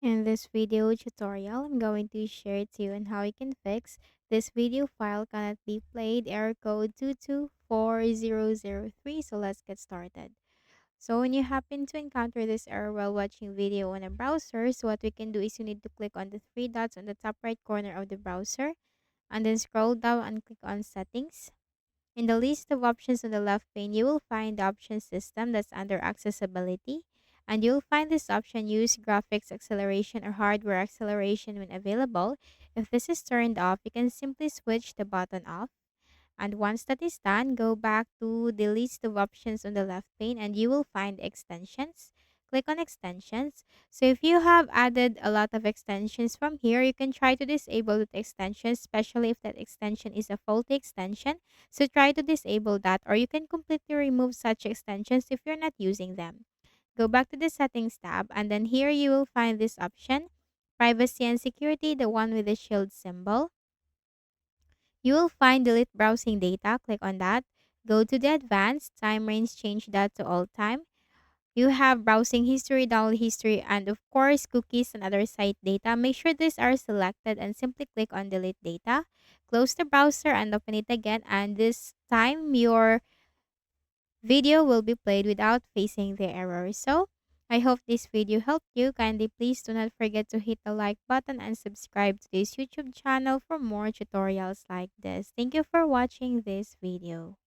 In this video tutorial, I'm going to share to you on how you can fix this video file cannot be played error code 224003. So let's get started. So when you happen to encounter this error while watching video on a browser, so what we can do is you need to click on the three dots on the top right corner of the browser and then scroll down and click on settings. In the list of options on the left pane, you will find the option system that's under accessibility. And you'll find this option use graphics acceleration or hardware acceleration when available. If this is turned off, you can simply switch the button off. And once that is done, go back to the list of options on the left pane and you will find extensions. Click on extensions. So if you have added a lot of extensions from here, you can try to disable the extensions, especially if that extension is a faulty extension. So try to disable that, or you can completely remove such extensions if you're not using them. Go back to the settings tab and then here you will find this option, privacy and security, the one with the shield symbol. You will find delete browsing data. Click on that. Go to the advanced time range, change that to all time. You have browsing history, download history, and of course cookies and other site data. Make sure these are selected and simply click on delete data. Close the browser and open it again, and this time your video will be played without facing the error. So I hope this video helped you. Kindly please do not forget to hit the like button and subscribe to this YouTube channel for more tutorials like this. Thank you for watching this video.